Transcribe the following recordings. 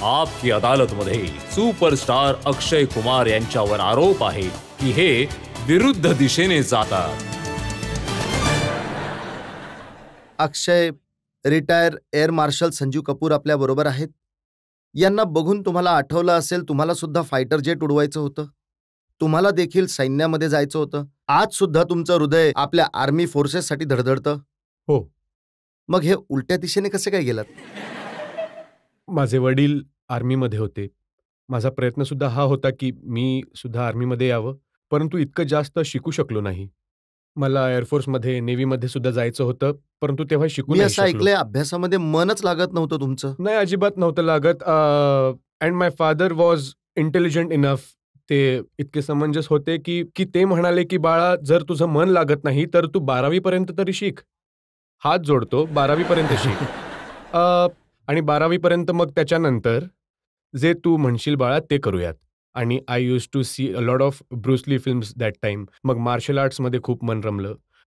आपकी अदालतमध्ये सुपरस्टार अक्षय कुमार यांच्यावर आरोप आहे की हे विरुद्ध दिशेने जातात. Akshay retire air marshal Sanjeev Kapoor आपल्या बरोबर आहेत. यांना बघून तुम्हाला आठवलं असेल, तुम्हाला सुद्धा फायटर जेट उडवायचं होतं. तुम्हाला देखील सैन्यामध्ये जायचं होतं. आज सुद्धा तुमचं हृदय आपल्या आर्मी फोर्सेससाठी धडधडतं. हो. मग हे उलट्या दिशेने कसे काय गेलात? माझे वडील आर्मीमध्ये होते. माझा प्रयत्न सुद्धा हा होता की मी सुद्धा आर्मीमध्ये यावं, परंतु इतकं जास्त शिकू शकलो नाही. मला एअरफोर्समध्ये, नेव्हीमध्ये सुद्धा जायचं होतं, परंतु तेव्हा शिकू मी नाही असं शकलो. ऐकलंय अभ्यासामध्ये मनच लागत नव्हतं तुमचं. नाही, अजिबात नव्हतं लागत. And my father was intelligent enough. ते इतके समंजस होते की ते म्हणाले की बाळा, जर तुझं मन लागत नाही तर तू 12वी पर्यंत तरी शिक. हात जोडतो, 12वी पर्यंत शिक. आणि 12वी पर्यंत मग त्याच्यानंतर जे तू म्हणशील बाळा ते करूयात. आणि I use to see a lot of Bruce Lee films that time. मग मार्शल आर्ट्समध्ये खूप मन रमलं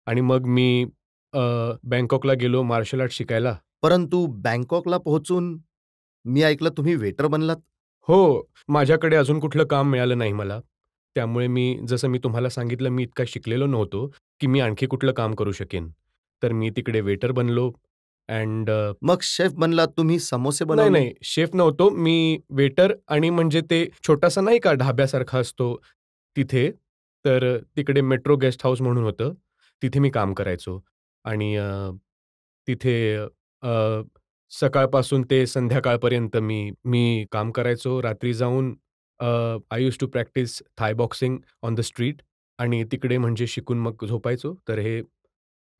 आणि मग मी बँकॉकला गेलो मार्शल आर्ट शिकायला. परंतु बँकॉकला पोहोचून मी ऐकलं तुम्ही वेटर बनलात. हो, माझ्याकडे अजून कुठलं काम मिळालं नाही मला. त्यामुळे जसं मी तुम्हाला सांगितलं, मी इतका शिकलेलो नव्हतो की मी आणखी कुठलं काम करू शकेन. तर मी तिकडे वेटर बनलो. अँड मग शेफ बनलात तुम्ही, समोसे नाही बनवले? नाही, शेफ नव्हतो मी. वेटर आणि म्हणजे ते छोटासा नाही का ढाब्यासारखा असतो तिथे. तर तिकडे मेट्रो गेस्ट हाऊस म्हणून होतं. तिथे मी काम करायचो. आणि तिथे सकाळपासून ते संध्याकाळपर्यंत मी काम करायचो. रात्री जाऊन I used to practice Thai boxing on the street आणि तिकडे म्हणजे शिकून मग झोपायचो.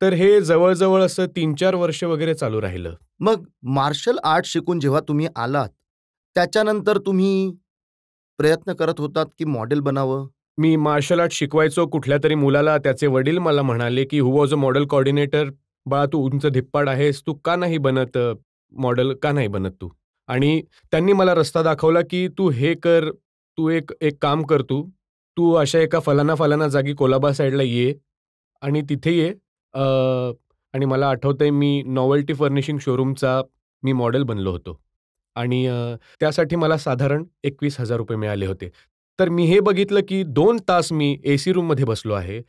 तर हे जवळ-जवळ असं 3-4 वर्ष वगैरे चालू राहिलं. मग मार्शल आर्ट शिकून जेव्हा तुम्ही आलात, त्याच्यानंतर तुम्ही प्रयत्न करत होतात की मॉडेल बनावं? मी मार्शल आर्ट शिकवायचो कुठल्यातरी मुलाला. त्याचे वडील मला म्हणाले की who was a model coordinator, बाळा तू उंच धिप्पाड आहेस, तू का नाही बनत मॉडेल का नाही बनत तू? आणि त्यांनी मला रस्ता दाखवला की तू हे कर, तू एक एक काम कर तू अशा एका फलाना जागी कोलाबा साईडला ये आणि तिथे ये. आणि मला आठवतंय मी नॉवेल्टी फर्निशिंग शोरूमचा मी मॉडेल बनलो होतो. आणि त्यासाठी मला साधारण ₹21,000 मिळाले होते. तर मी हे बघितलं की 2 तास मी एसी रूममध्ये बसलो आहे.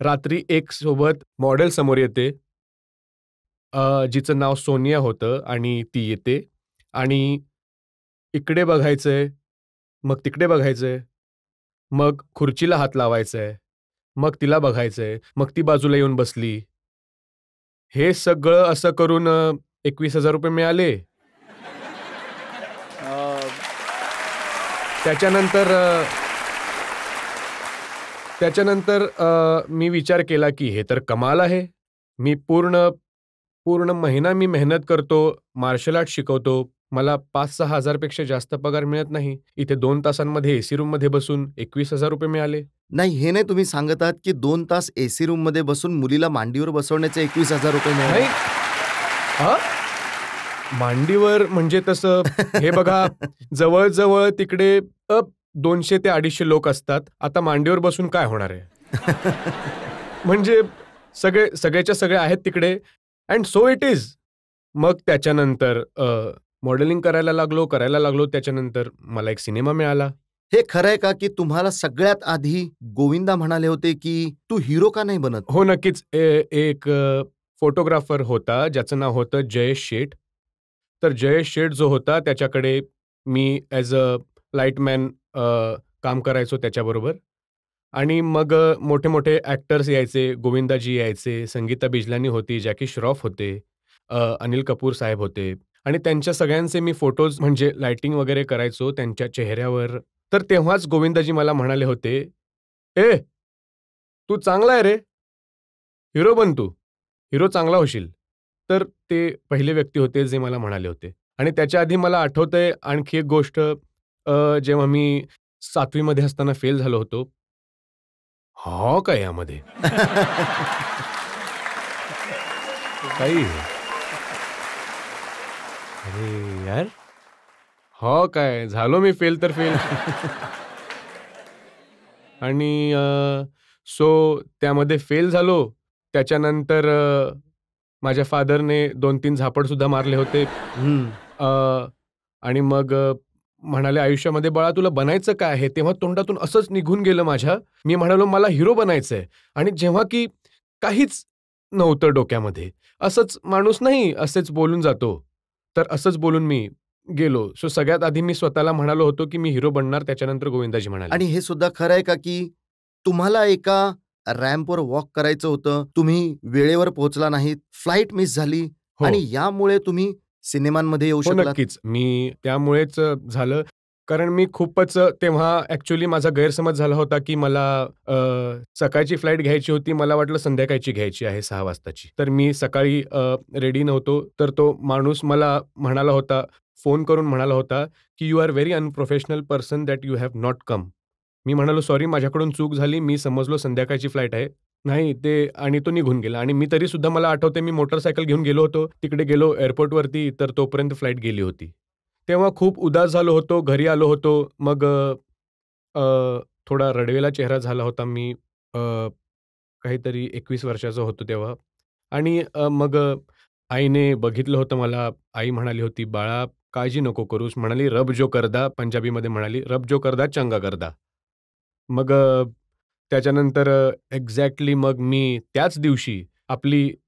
रात्री एक सोबत मॉडेल समोर येते, जिचं नाव सोनिया होतं आणि ती येते आणि इकडे बघायचंय, मग तिकडे बघायचंय, मग खुर्चीला हात लावायचाय, मग तिला बघायचंय, मग ती बाजूला येऊन बसली. हे सगळं असं करून ₹21,000 मिळाले. त्याच्यानंतर मी विचार केला की हे तर कमाल आहे. मी पूर्ण महिना मी मेहनत करतो, मार्शल आर्ट शिकवतो. मला 5-6 हजारपेक्षा जास्त पगार मिळत नाही. इथे 2 तासांमध्ये एसी रूममध्ये बसून ₹21,000 मिळाले. नाही, हे नाही तुम्ही सांगत आहात की 2 तास एसी रूममध्ये बसून मुलीला मांडीवर बसवण्याचे ₹21,000 मिळाले? नाही. हां? मांडीवर म्हणजे तसं हे बघा, जवळ-जवळ तिकडे 200 ते 250 लोक असतात. आता मांडीवर बसून काय होणार आहे? म्हणजे सगळेच्या सगळे आहेत तिकडे अँड सो इट इज. मग त्याच्यानंतर मॉडेलिंग करायला लागलो. त्याच्यानंतर मला एक सिनेमा मिळाला. हे खरंय का की तुम्हाला सगळ्यात आधी गोविंदा म्हणाले होते की तू हिरो का नाही बनत? हो, नक्कीच. एक फोटोग्राफर होता ज्याचं नाव होतं जयेश शेठ. तर जयेश शेठ जो होता त्याच्याकडे मी ॲज अ लाईटमॅन काम करायचो त्याच्याबरोबर. आणि मग मोठे-मोठे ॲक्टर्स यायचे, गोविंदाजी यायचे, संगीता बिजलानी होती, जॅकी श्रॉफ होते, अनिल कपूर साहेब होते आणि त्यांच्या सगळ्यांचे मी फोटोज म्हणजे लाइटिंग वगैरे करायचो त्यांच्या चेहऱ्यावर. तर तेव्हाच गोविंदाजी मला म्हणाले होते, "ए, तू चांगला आहे रे, हिरो बन तू, हिरो चांगला होशील." तर ते पहिले व्यक्ती होते जे मला म्हणाले होते. आणि त्याच्या आधी मला आठवतंय आणखी एक गोष्ट, जेव्हा मी 7वी मध्ये असताना फेल झालो होतो. हो का यामध्ये? काही अरे यार, हो काय झालो मी फेल तर फेल. आणि सो त्यामध्ये फेल झालो. त्याच्यानंतर माझ्या फादरने 2-3 झापड सुद्धा मारले होते. आणि मग म्हणाले, आयुष्यामध्ये बाळा तुला बनायचं काय आहे? तेव्हा तोंडातून असंच निघून गेलं माझ्या. मी म्हणालो मला हिरो बनायचंय. आणि जेव्हा की काहीच नव्हतं डोक्यामध्ये. असंच माणूस नाही असेच बोलून जातो. तर असंच बोलून मी गेलो. सो सगळ्यात आधी मी स्वतःला म्हणालो होतो, की मी हिरो बनणार. त्याच्यानंतर गोविंदाजी म्हणाले. आणि हे सुद्धा खरं आहे का की तुम्हाला एका रॅम्पवर वॉक करायचं होतं, तुम्ही वेळेवर पोहोचला नाहीत, फ्लाईट मिस झाली हो. आणि यामुळे तुम्ही सिनेमांमध्ये येऊ हो, शकलात? नक्कीच. मी त्यामुळेच झालं. कारण मी खूपच तेव्हा ॲक्चुअली माझा गैरसमज झाला होता, की मला सकाळची फ्लाईट घ्यायची होती. मला वाटलं संध्याकाळची घ्यायची आहे 6 वाजताची. तर मी सकाळी रेडी नव्हतो. तर तो माणूस मला म्हणाला होता, फोन करून म्हणाला होता, की "you are very unprofessional person that you have not come." मी म्हणालो, "सॉरी, माझ्याकडून चूक झाली. मी समजलो संध्याकाळची फ्लाईट आहे." नाही ते आणि तो निघून गेला आणि मी तरीसुद्धा मला आठवतंय मी मोटरसायकल घेऊन गेलो होतो. तिकडे गेलो एअरपोर्टवरती तर तोपर्यंत फ्लाईट गेली होती. तेव्हा खूप उदास झालो होतो. घरी आलो होतो. मग थोडा रडवेला चेहरा झाला होता. मी काहीतरी 21 वर्षाचा होतो तेव्हा आणि मग आईने बघितलं होतं मला. आई म्हणाली होती, "बाळा काळजी नको करूस." म्हणाली, "रब जो करदा" पंजाबीमध्ये म्हणाली, "रब जो करदा चंगा करदा." मग त्याच्यानंतर एक्झॅक्टली मग मी त्याच दिवशी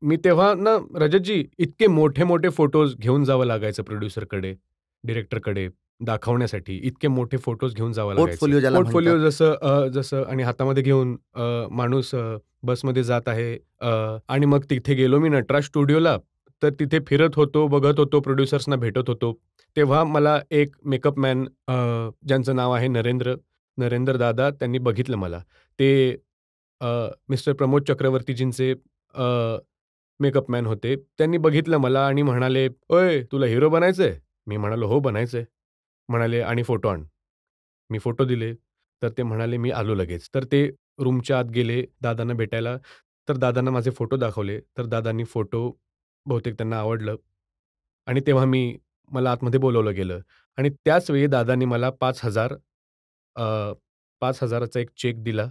मी तेव्हा ना रजतजी इतके मोठे-मोठे फोटोज घेऊन जावं लागायचं प्रोड्युसरकडे, डिरेक्टरकडे दाखवण्यासाठी. इतके मोठे फोटोज घेऊन जावं लागायचं. पोर्टफोलिओ ज्याला पोर्टफोलिओ म्हणतात. जसं आणि हातामध्ये घेऊन माणूस बसमध्ये जात आहे आणि मग तिथे गेलो मी नटराज स्टुडिओला. तर तिथे फिरत होतो, बघत होतो, प्रोड्युसर्सना भेटत होतो. तेव्हा मला एक मेकअप मॅन ज्यांचं नाव आहे नरेंद्र दादा त्यांनी बघितलं मला. ते मिस्टर प्रमोद चक्रवर्तीजींचे मेकअप मॅन होते. त्यांनी बघितलं मला आणि म्हणाले, "ओय, तुला हिरो बनायचंय?" मी म्हणालो, "हो, बनायचंय." म्हणाले, "आणि फोटो आण." मी फोटो दिले. तर ते म्हणाले, "मी आलो लगेच." तर ते रूमच्या आत गेले दादांना भेटायला. तर दादांना माझे फोटो दाखवले. तर दादांनी फोटो बहुतेक त्यांना आवडलं आणि तेव्हा मला आतमध्ये बोलावलं गेलं आणि त्याच वेळी दादांनी मला 5,000 5,000चा एक चेक दिला.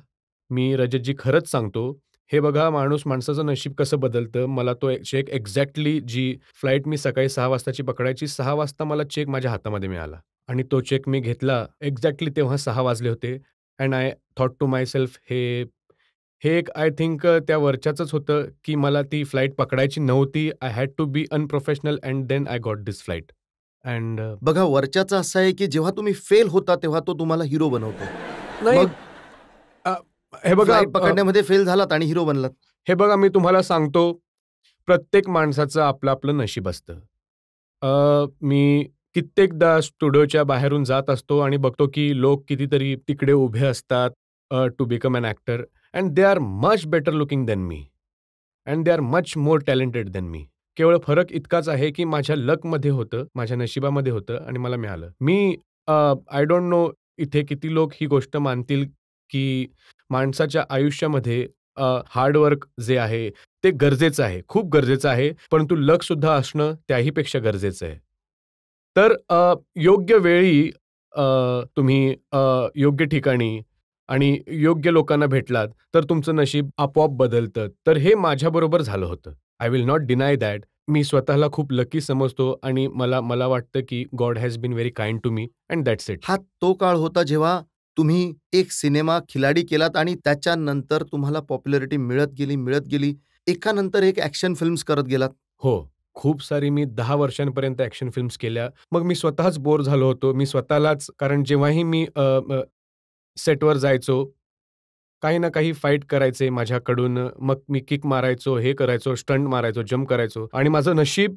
मी रजतजी खरंच सांगतो, हे बघा माणसाचं नशीब कसं बदलतं. मला तो चेक एक्झॅक्टली जी फ्लाईट मी सकाळी 6 वाजताची पकडायची, 6 वाजता मला चेक माझ्या हातामध्ये मिळाला आणि तो चेक मी घेतला. एक्झॅक्टली तेव्हा 6 वाजले होते and I thought to myself हे हे एक आय थिंक त्या वरच्याचंच होतं, की मला ती फ्लाईट पकडायची नव्हती. I had to be unprofessional and then I got this flight and बघा वरच्याचं असं आहे की जेव्हा तुम्ही फेल होता तेव्हा तो तुम्हाला हिरो बनवतो. नाही मग हे बघा फ्लाईट पकडण्यामध्ये फेल झालात आणि हिरो बनलात. हे बघा मी तुम्हाला सांगतो, प्रत्येक माणसाचं आपलं नशीब असतं. मी कित्येकदा स्टुडिओच्या बाहेरून जात असतो आणि बघतो की लोक कितीतरी तिकडे उभे असतात to become an actor and they are much better looking than me and they are much more talented than me. केवळ फरक इतकाच आहे की माझ्या लकमध्ये होतं, माझ्या नशिबामध्ये होतं आणि मला मिळालं. आय डोंट नो इथे किती लोक ही गोष्ट मानतील की माणसाच्या आयुष्यामध्ये हार्डवर्क जे आहे ते गरजेचं आहे, खूप गरजेचं आहे. परंतु लकसुद्धा असणं त्याहीपेक्षा गरजेचं आहे. तर योग्य वेळी तुम्ही योग्य ठिकाणी आणि योग्य लोकांना भेटलात, तर तुमचं नशीब आपोआप बदलतं. तर हे माझ्याबरोबर झालं होतं. I will not deny that. मी स्वतःला खूप लकी समजतो आणि मला वाटतं की God has been very kind to me and that's it. हा तो काळ होता जेव्हा तुम्ही एक सिनेमा खिलाडी केलात आणि त्याच्यानंतर तुम्हाला पॉप्युलॅरिटी मिळत गेली. एकानंतर एक ॲक्शन फिल्म्स करत गेलात. हो. खूप सारी मी 10 वर्षांपर्यंत ॲक्शन फिल्म्स केल्या. मग मी स्वतःच बोर झालो होतो. मी स्वतःलाच कारण जेव्हाही मी सेटवर जायचो, काही ना काही फाईट करायचे माझ्याकडून. मग मी किक मारायचो, हे करायचो, स्टंट मारायचो, जंप करायचो आणि माझं नशीब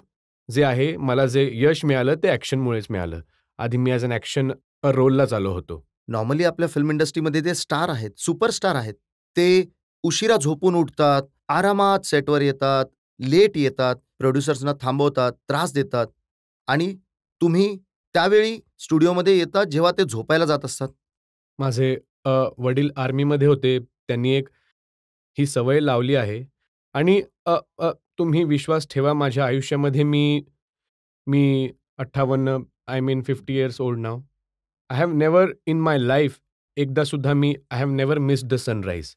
जे आहे, मला जे यश मिळालं ते ॲक्शनमुळेच मिळालं. आधी मी ॲज अॅन ॲक्शन रोललाच आलो होतो. नॉर्मली आपल्या फिल्म इंडस्ट्रीमध्ये जे स्टार आहेत, सुपरस्टार आहेत, ते उशिरा झोपून उठतात, आरामात सेटवर येतात, लेट येतात, प्रोड्युसर्सना थांबवतात, त्रास देतात आणि तुम्ही त्यावेळी स्टुडिओमध्ये येतात जेव्हा ते झोपायला जात असतात. माझे वडील आर्मीमध्ये होते. त्यांनी ही सवय लावली आहे आणि अ, अ, तुम्ही विश्वास ठेवा माझ्या आयुष्यामध्ये मी 58 I mean 50 years old now. I have never in my life एकदा सुद्धा I have never missed the sunrise.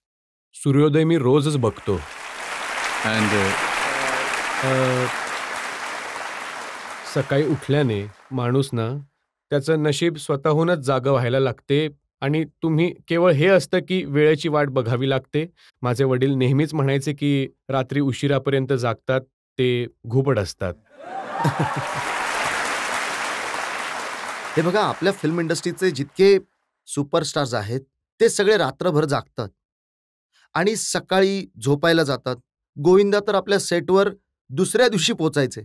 सूर्योदय मी रोजच बघतो. अँड सकाळी उठल्याने माणूस ना त्याचं नशीब स्वतःहूनच जागं व्हायला लागते आणि तुम्ही केवळ हे असतं की वेळेची वाट बघावी लागते. माझे वडील नेहमीच म्हणायचे की रात्री उशिरापर्यंत जागतात ते घुबड असतात. हे बघा, आपल्या फिल्म इंडस्ट्रीचे जितके सुपरस्टार्स आहेत ते सगळे रात्रभर जागतात आणि सकाळी झोपायला जातात. गोविंदा तर आपल्या सेटवर दुसऱ्या दिवशी पोचायचे.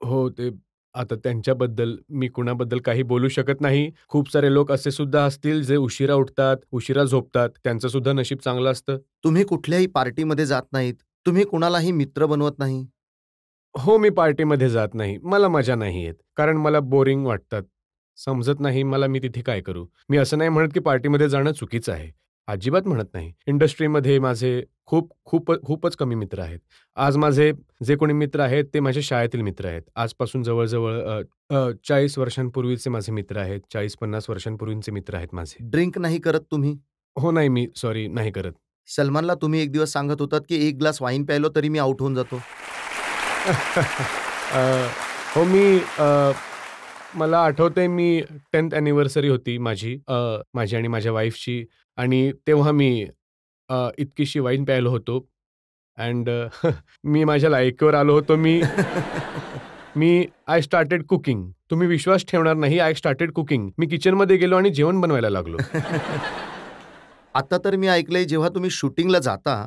हो, ते आता त्यांच्याबद्दल मी कुणाबद्दल काही बोलू शकत नाही. खूप सारे लोक असे सुद्धा असतील जे उशिरा उठतात, उशिरा झोपतात. त्यांचं सुद्धा नशीब चांगलं असतं. तुम्ही कुठल्याही पार्टीमध्ये जात नाहीत, तुम्ही कुणालाही मित्र बनवत नाही. हो, मी पार्टीमध्ये जात नाही. मला मजा नाही येत. कारण मला बोरिंग वाटतात. समजत नाही मला मी तिथे काय करू? मी असं नाही म्हणत की पार्टीमध्ये जाणं चुकीचं आहे. अजिबात म्हणत नाही. इंडस्ट्रीमध्ये माझे खूपच कमी मित्र आहेत. आज माझे जे कोणी मित्र आहेत ते माझ्या शाळेतील मित्र आहेत. आजपासून जवळ-जवळ 40 वर्षांपूर्वीचे माझे मित्र आहेत. 40-50 वर्षांपूर्वीचे मित्र आहेत माझे. ड्रिंक नाही करत तुम्ही? हो, नाही मी सॉरी नाही करत. सलमानला तुम्ही एक दिवस सांगत होतात की 1 ग्लास वाईन प्यायलो तरी मी आउट होऊन जातो. अ, हो मला आठवतंय मी 10th अॅनिव्हर्सरी होती माझी आणि माझ्या वाईफची आणि तेव्हा मी इतकीशी वाईन प्यायलो होतो अँड मी माझ्या लायकीवर आलो होतो. मी आय स्टार्टेड कुकिंग. तुम्ही विश्वास ठेवणार नाही, आय स्टार्टेड कुकिंग. मी किचनमध्ये गेलो आणि जेवण बनवायला लागलो. आता तर मी ऐकलंय जेव्हा तुम्ही शूटिंगला जाता,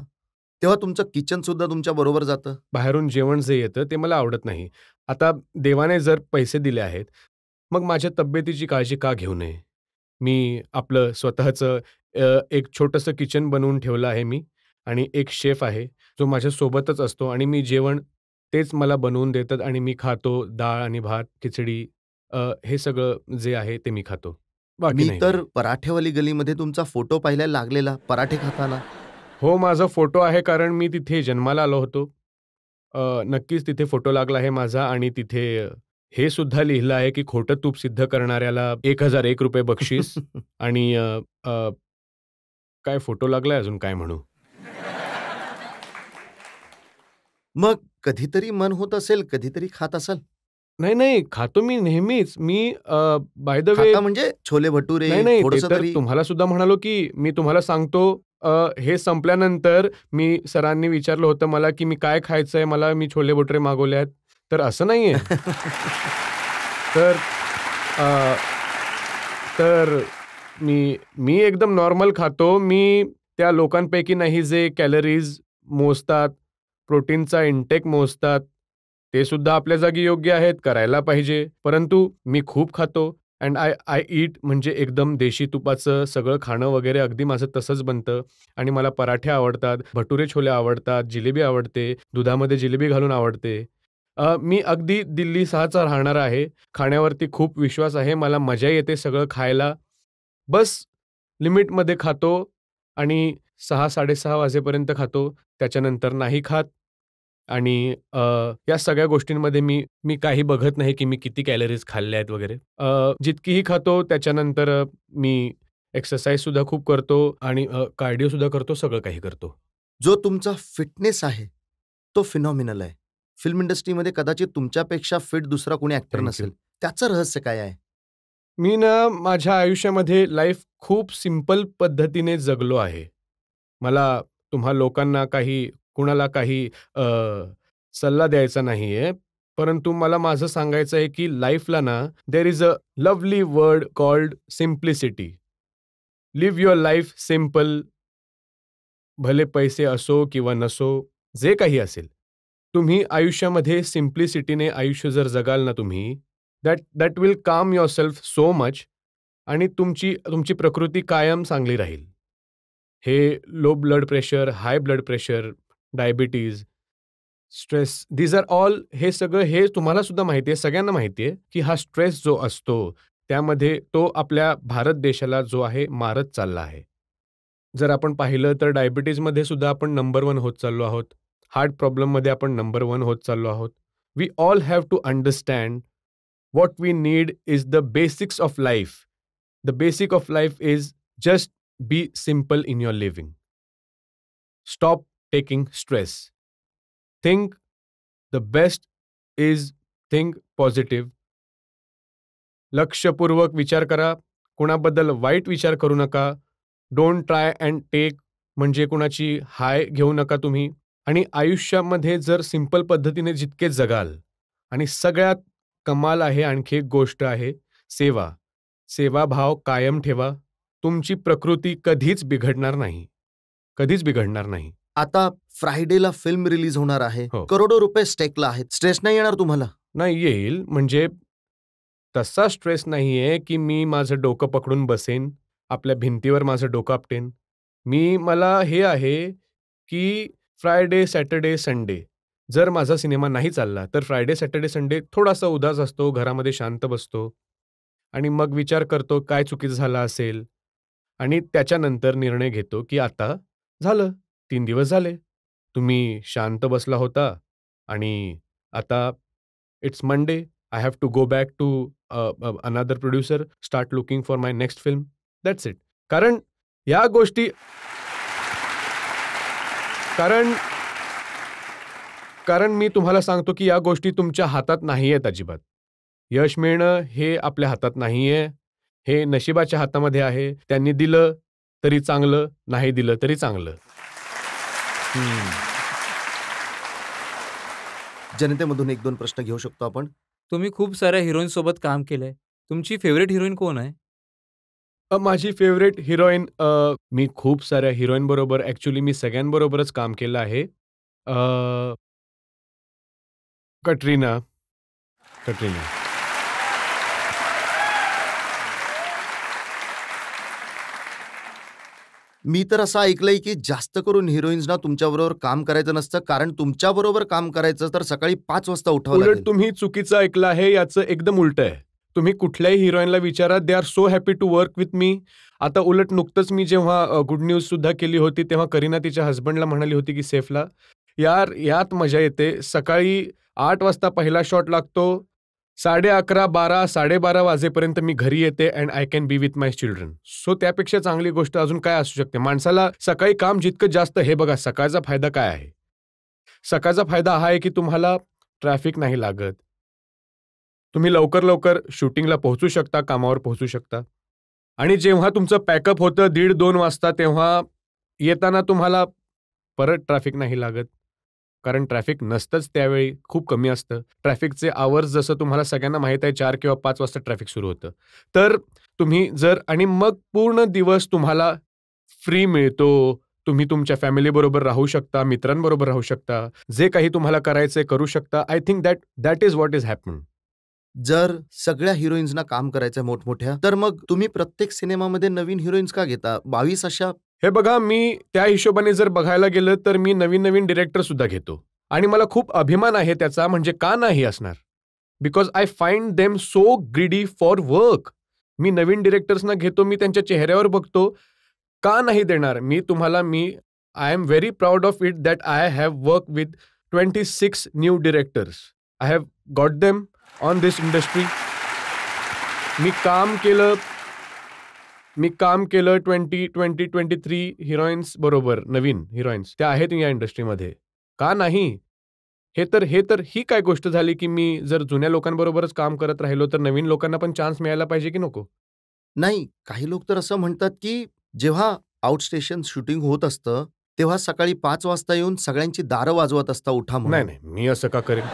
तेव्हा तुमचं किचन सुद्धा तुमच्या बरोबर जातं. बाहेरून जेवण जे येतं ते मला आवडत नाही. आता देवाने जर पैसे दिले आहेत, मग माझ्या तब्येतीची काळजी का घेऊ नये? मी आपलं स्वतःचं एक छोटंसं किचन बनवून ठेवलं आहे मी आणि एक शेफ आहे, जो माझ्यासोबतच असतो आणि मी जेवण तेच मला बनवून देतात आणि मी खातो. डाळ आणि भात, खिचडी हे सगळं जे आहे ते मी खातो. बाकी मी नाही तर काही. पराठेवाली गलीमध्ये तुमचा फोटो पाहायला लागलेला पराठे खाताना. हो, माझा फोटो आहे कारण मी तिथे जन्माला आलो होतो. नक्कीच तिथे फोटो लागला आहे माझा आणि तिथे हे सुद्धा लिहिलं आहे की खोटं तूप सिद्ध करणाऱ्याला ₹1001 बक्षीस आणि अ, अ, काय फोटो लागलाय अजून काय म्हणू? मग कधीतरी मन होत असेल, कधीतरी खात असाल? नाही, खातो मी नेहमीच. बाय द वे खाता म्हणजे छोले भटुरे नाही, ते थोडंसं तर तरी? तुम्हाला सुद्धा म्हणालो की मी तुम्हाला सांगतो हे संपल्यानंतर मी सरांनी विचारलं होतं मला की मी काय खायचंय मला, मी छोले भटुरे मागवले आहेत. तर असं नाहीये. तर अ, तर मी एकदम नॉर्मल खातो. मी त्या लोकांपैकी नाही जे कॅलरीज मोजतात, प्रोटीनचा इंटेक मोजतात. ते सुद्धा आपल्या जागी योग्य आहेत, करायला पाहिजे. परंतु मी खूप खातो अँड आय ईट म्हणजे एकदम देशी तुपाचं सगळं खाणं वगैरे अगदी माझं तसंच बनतं आणि मला पराठे आवडतात, भटुरे छोले आवडतात, जिलेबी आवडते, दुधामध्ये जिलेबी घालून आवडते. मी अगदी दिल्ली 6चा राहणारा आहे. खाण्यावरती खूप विश्वास आहे. मला मजा येते सगळं खायला. बस लिमिटमध्ये खातो आणि 6-6:30 वाजेपर्यंत खातो. त्याच्यानंतर नाही खात आणि या सगळ्या गोष्टींमध्ये मी काही बघत नाही, की मी किती कॅलरीज खाल्ल्या आहेत वगैरे. जितकीही खातो त्याच्यानंतर मी एक्सरसाइजसुद्धा खूप करतो आणि कार्डिओसुद्धा करतो, सगळं काही करतो. जो तुमचा फिटनेस आहे, तो फिनॉमिनल आहे. फिल्म इंडस्ट्रीमध्ये कदाचित तुमच्यापेक्षा फिट दुसरा कोणी ॲक्टर थँक नसेल. त्याचं रहस्य काय आहे? मी ना माझ्या आयुष्यामध्ये लाईफ खूप सिंपल पद्धतीने जगलो आहे. मला तुम्हा लोकांना कुणाला काही सल्ला द्यायचा नाहीये. परंतु मला माझं सांगायचं आहे, की लाईफला ना there is a lovely word called simplicity. Live your life simple. भले पैसे असो किंवा नसो, जे काही असेल. तुम्ही आयुष्यामध्ये सिम्प्लिसिटीने आयुष्य जर जगाल ना तुम्ही, that will calm yourself so much आणि तुमची प्रकृती कायम चांगली राहील. हे low blood pressure, high blood pressure, diabetes, stress these are all हे सगळं हे तुम्हाला सुद्धा माहिती आहे, सगळ्यांना माहिती आहे, की हा स्ट्रेस जो असतो, त्यामध्ये तो आपल्या भारत देशाला जो आहे मारत चालला आहे. जर आपण पाहिलं तर डायबिटीजमध्ये सुद्धा आपण नंबर 1 होत चाललो आहोत. हार्ट प्रॉब्लेममध्ये आपण नंबर 1 होत चाललो आहोत. We all have to understand what we need is the basics of life. The basic of life is just be simple in your living. Stop taking stress. Think the best is think positive. लक्षपूर्वक विचार करा, कुणाबद्दल वाईट विचार करू नका. Don't try and take, म्हणजे कुणाची हाय घेऊ नका तुम्ही. आणि आयुष्यामध्ये जर सिंपल पद्धतीने जितके जगाल, आणि सगळ्यात कमाल आहे आणखी एक गोष्ट आहे, सेवा. सेवाभाव कायम ठेवा. तुमची प्रकृती कधीच बिघडणार नाही, कधीच बिघडणार नाही. आता फ्रायडेला फिल्म रिलीज होणार आहे. हो. करोडो रुपये स्टेकला आहेत. स्ट्रेस नाही येणार तुम्हाला? नाही, येईल. म्हणजे तसा स्ट्रेस नाहीये की मी माझं डोकं पकडून बसेन, आपल्या भिंतीवर माझं डोकं आपटेन. मला हे आहे की फ्रायडे, सॅटर्डे, संडे जर माझा सिनेमा नाही चालला, तर फ्रायडे, सॅटर्डे, संडे थोडासा उदास असतो, घरामध्ये शांत बसतो आणि मग विचार करतो काय चुकीचं झालं असेल, आणि त्याच्यानंतर निर्णय घेतो की आता झालं, 3 दिवस झाले, तुम्ही शांत बसला होता आणि आता it's Monday, I have to go back to another producer, start looking for my next film. That's it. कारण या गोष्टी कारण मी तुम्हाला सांगतो की या गोष्टी तुमच्या हातात नाही आहेत अजिबात. यश मिळणं हे आपल्या हातात नाहीये, हे नशिबाच्या हातामध्ये आहे. त्यांनी दिलं तरी चांगलं, नाही दिलं तरी चांगलं. जनतेमधून 1-2 प्रश्न घेऊ शकतो आपण? तुम्ही खूप साऱ्या हिरोईन सोबत काम केलंय. तुमची फेवरेट हिरोईन कोण आहे? माझी फेवरेट हिरोईन, मी खूप साऱ्या हिरोईन बरोबर, ॲक्च्युली मी सगळ्यांबरोबरच काम केलं आहे. कटरीना. मी तर असं ऐकलंय की जास्त करून हिरोईन्सना तुमच्याबरोबर काम करायचं नसतं, कारण तुमच्याबरोबर काम करायचं तर सकाळी 5 वाजता उठावं उलट लागेल. तुम्ही चुकीचं ऐकलं आहे, याचं एकदम उलट आहे. तुम्ही कुठल्याही हिरोईनला विचारा, they are so happy to work with me. आता उलट नुकतंच मी जेव्हा गुड न्यूज सुद्धा केली होती, तेव्हा करीना तिच्या हस्बंडला म्हणाली होती की सेफला, यार यात मजा येते. सकाळी 8 वाजता पहिला शॉट लागतो, 11:30, 12, 12:30 वाजेपर्यंत मी घरी येते and I can be with my children. So त्यापेक्षा चांगली गोष्ट अजून काय असू शकते? माणसाला सकाळी काम जितकं जास्त, हे बघा सकाळचा फायदा काय आहे? सकाळचा फायदा हा आहे की तुम्हाला ट्रॅफिक नाही लागत, तुम्ही लवकर शूटिंगला पोहोचू शकता, कामावर पोहोचू शकता. आणि जेव्हा तुमचं पॅकअप होतं 1:30-2 वाजता, तेव्हा येताना तुम्हाला परत ट्रॅफिक नाही लागत, कारण ट्रॅफिक नसतंच त्यावेळी, खूप कमी असतं. ट्रॅफिकचे आवर्स जसं तुम्हाला सगळ्यांना माहीत आहे 4 किंवा 5 वाजता ट्रॅफिक सुरू होतं. तर तुम्ही आणि मग पूर्ण दिवस तुम्हाला फ्री मिळतो. तुम्ही तुमच्या फॅमिलीबरोबर राहू शकता, मित्रांबरोबर राहू शकता, जे काही तुम्हाला करायचंय करू शकता. I think that is what is happen. जर सगळ्या हिरोईन्सना काम करायचं मोठमोठ्या, तर मग तुम्ही प्रत्येक सिनेमामध्ये नवीन हिरोईन्स का घेता? 22 अशा? हे बघा, मी त्या हिशोबाने जर बघायला गेलं तर मी नवीन डिरेक्टर सुद्धा घेतो आणि मला खूप अभिमान आहे त्याचा. म्हणजे का नाही असणार? Because I find them so greedy for work. मी नवीन डिरेक्टर्सना घेतो, मी त्यांच्या चेहऱ्यावर बघतो. का नाही देणार? I am very proud of it that I have work with 26 new directors. I have got them on this industry. मी काम केलं 23 हिरोईन्स बरोबर, नवीन हिरोईन्स त्या आहेत या इंडस्ट्रीमध्ये. का नाही? ही काय गोष्ट झाली की मी जर जुन्या लोकांबरोबरच काम करत राहिलो तर नवीन लोकांना पण चान्स मिळायला पाहिजे की नको? नाही, काही लोक तर असं म्हणतात की जेव्हा आउटस्टेशन शूटिंग होत असतं तेव्हा सकाळी 5 वाजता येऊन सगळ्यांची दारं वाजवत असता उठा म्हणून. नाही, मी असं का करेन?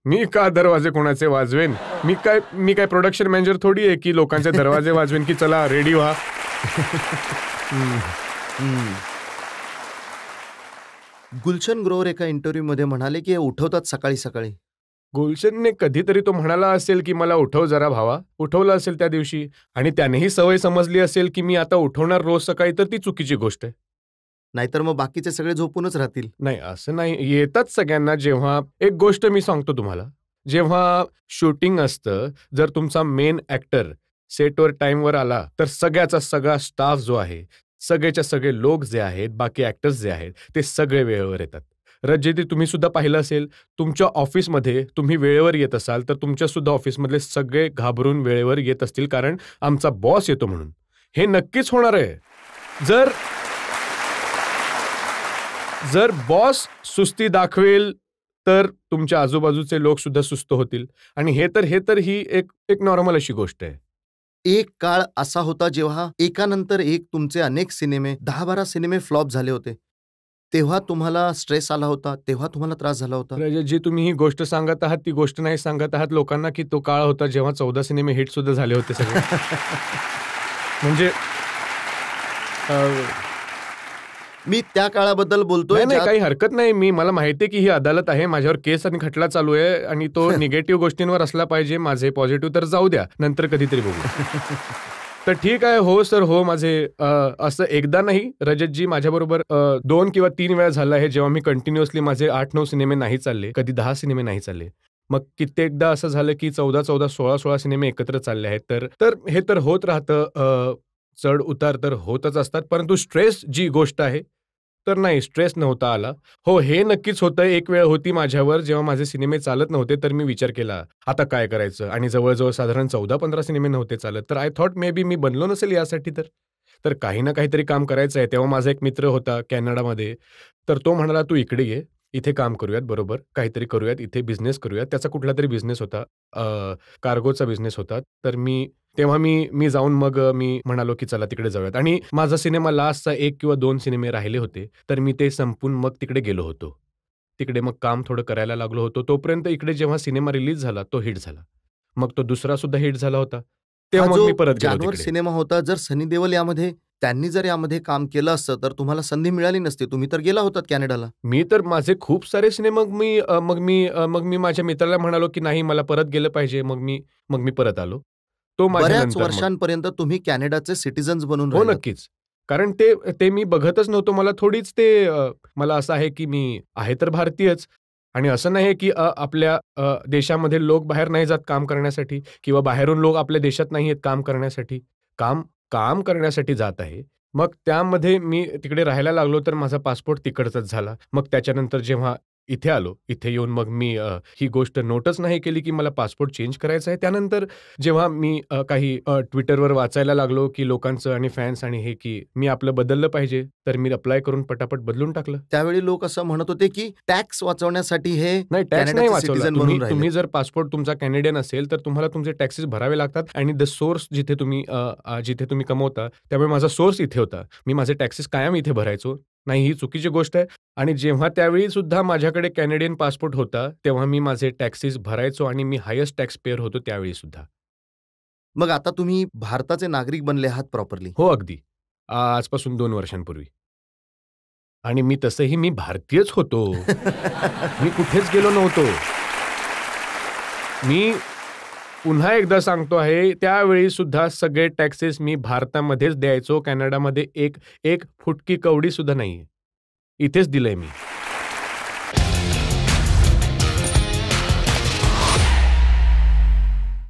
मी का दरवाजे कोणाचे वाजवेन? मी काय प्रोडक्शन मॅनेजर थोडी आहे की लोकांचे दरवाजे वाजवेन की चला रेडी व्हा. गुलशन ग्रोवर एका इंटरव्ह्यूमध्ये म्हणाले की हे उठवतात सकाळी सकाळी. गुलशनने कधीतरी तो म्हणाला असेल की मला उठव जरा भावा, उठवलं असेल त्या दिवशी, आणि त्यानेही सवय समजली असेल की मी आता उठवणार रोज सकाळी, तर ती चुकीची गोष्ट आहे. नाहीतर मग बाकीचे सगळे झोपूनच राहतील. नाही, असं नाही. येतात सगळ्यांना. जेव्हा एक गोष्ट मी सांगतो तुम्हाला, जेव्हा शूटिंग असतं, जर तुमचा मेन ऍक्टर सेटवर टाइमवर आला तर सगळ्याचा सगळा स्टाफ जो आहे, सगळेच्या सगळे लोक जे आहेत, बाकी ऍक्टर्स जे आहेत, ते सगळे वेळेवर येतात. रज्जेती तुम्ही सुद्धा पाहिलं असेल, तुमच्या ऑफिसमध्ये तुम्ही वेळेवर येत असाल तर तुमच्या सुद्धा ऑफिसमधले सगळे घाबरून वेळेवर येत असतील, कारण आमचा बॉस येतो म्हणून. हे नक्कीच होणार आहे. जर बॉस सुस्ती दाखवेल, तर तुमच्या आजूबाजूचे लोक सुद्धा सुस्त होतील. आणि हे तर ही एक नॉर्मल अशी गोष्ट आहे. एक काळ असा होता जेव्हा एकानंतर एक तुमचे अनेक सिनेमे 10-12 सिनेमे फ्लॉप झाले होते. तेव्हा तुम्हाला स्ट्रेस आला होता, तेव्हा तुम्हाला त्रास झाला होता. जी तुम्ही ही गोष्ट सांगत आहात ती गोष्ट नाही सांगत आहात लोकांना की तो काळ होता जेव्हा 14 सिनेमे हिट सुद्धा झाले होते सगळे. म्हणजे मी त्या काळाबद्दल बोलतोय. नाही काही हरकत नाही. मला माहिती आहे की ही अदालत आहे, माझ्यावर केस आणि खटला चालू आहे आणि तो निगेटिव्ह गोष्टींवर असला पाहिजे. माझे पॉझिटिव्ह तर जाऊ द्या, नंतर कधीतरी बघू. तर ठीक आहे. हो सर, हो. माझे असं एकदा नाही रजतजी, माझ्याबरोबर 2 किंवा 3 वेळा झालं आहे जेव्हा मी कंटिन्युअसली माझे 8-9 सिनेमे नाही चालले, कधी 10 सिनेमे नाही चालले. मग कित्येकदा असं झालं की 14-14, 16-16 सिनेमे एकत्र चालले आहेत. तर हे तर होत राहतं. चढ उतार तर होतच असतात. परंतु स्ट्रेस जी गोष्ट आहे तर नाही, स्ट्रेस नव्हता आला. हो, हे नक्कीच होतं. एक वेळ होती माझ्यावर जेव्हा माझे सिनेमे चालत नव्हते, तर मी विचार केला आता काय करायचं, आणि जवळजवळ साधारण 14-15 सिनेमे नव्हते चालत. तर आय थॉट मे बी मी बनलो नसेल यासाठी. तर काही ना काहीतरी काम करायचं आहे. तेव्हा माझा एक मित्र होता कॅनडामध्ये. तर तो म्हणाला तू इकडे ये, इथे काम करूयात, बरोबर काहीतरी करूयात, इथे बिझनेस करूयात. त्याचा कुठला तरी बिझनेस होता, कार्गोचा बिझनेस होता. तर तेव्हा मी जाऊन मग मी म्हणालो की चला तिकडे जाऊयात. आणि माझा सिनेमा लास्टचा 1 किंवा 2 सिनेमे राहिले होते. तर मी ते संपून मग तिकडे गेलो होतो. तिकडे मग काम थोडं करायला लागलो होतो. तोपर्यंत इकडे जेव्हा सिनेमा रिलीज झाला तो हिट झाला. मग तो दुसरा सुद्धा हिट झाला होता. तेव्हा मग मी परत गेलो जानवर तिकडे. सिनेमा होता, जर सनी देओल त्यांनी जर यामध्ये काम केलं असतं तर तुम्हाला संधी मिळाली नसती. तुम्ही तर गेला होतात कॅनडाला. मी तर माझे खूप सारे सिनेमा मग मी माझ्या मित्राला म्हणालो की नाही, मला परत गेलं पाहिजे. मग मी परत आलो. तो बऱ्याच माझ्यानंतर मग वर्षांपर्यंत तुम्ही कॅनडाचे सिटिझन्स बनून हो, राहिलात. नक्कीच. कारण ते मी बघतच नव्हतो. मला थोडीच मला असं आहे की मी आहे तर भारतीयच, आणि असं नाही की आपल्या देशामध्ये लोक बाहेर नाही जात काम करण्यासाठी, किंवा बाहेरून लोक आपल्या देशात नाही आहेत काम करण्यासाठी. काम करण्यासाठी जात आहे. मग त्यामध्ये मी तिकडे राहायला लागलो, तर माझा पासपोर्ट तिकडचाच झाला. मग त्याच्यानंतर जेव्हा इथे आलो, इथे येऊन मग मी ही गोष्ट नोटच नाही केली की मला पासपोर्ट चेंज करायचा आहे. त्यानंतर जेव्हा मी काही ट्विटरवर वाचायला लागलो की लोकांचं आणि फॅन्स आणि हे की मी आपलं बदललं पाहिजे, तर मी अप्लाय करून पटापट बदलून टाकलं. त्यावेळी लोक असं म्हणत होते की टॅक्स वाचवण्यासाठी हे नाही, टॅक्स नाही कॅनडाचे वाचवला. सिटिझन बनून राहिले. तुम्ही जर पासपोर्ट तुमचा कॅनेडियन असेल तर तुम्हाला तुमचे टॅक्सेस भरावे लागतात, आणि द सोर्स जिथे तुम्ही कमवता, त्यामुळे माझा सोर्स इथे होता. मी माझे टॅक्सेस कायम इथे भरायचो. नाही, ही चुकीची गोष्ट आहे. आणि जेव्हा त्यावेळी सुद्धा माझ्याकडे कॅनेडियन पासपोर्ट होता, तेव्हा मी माझे टॅक्सेस भरायचो आणि मी हायेस्ट टॅक्स पेअर होतो त्यावेळी सुद्धा. मग आता तुम्ही भारताचे नागरिक बनले आहात प्रॉपरली. हो, अगदी. आजपासून 2 वर्षांपूर्वी. आणि मी भारतीयच होतो. मी कुठेच गेलो नव्हतो. मी पुन्हा एकदा सांगतो आहे, त्यावेळी सुद्धा सगळे टॅक्सेस मी भारतामध्येच द्यायचो. कॅनडामध्ये एक फुटकी कवडी सुद्धा नाहीये. इथेच दिलंय मी.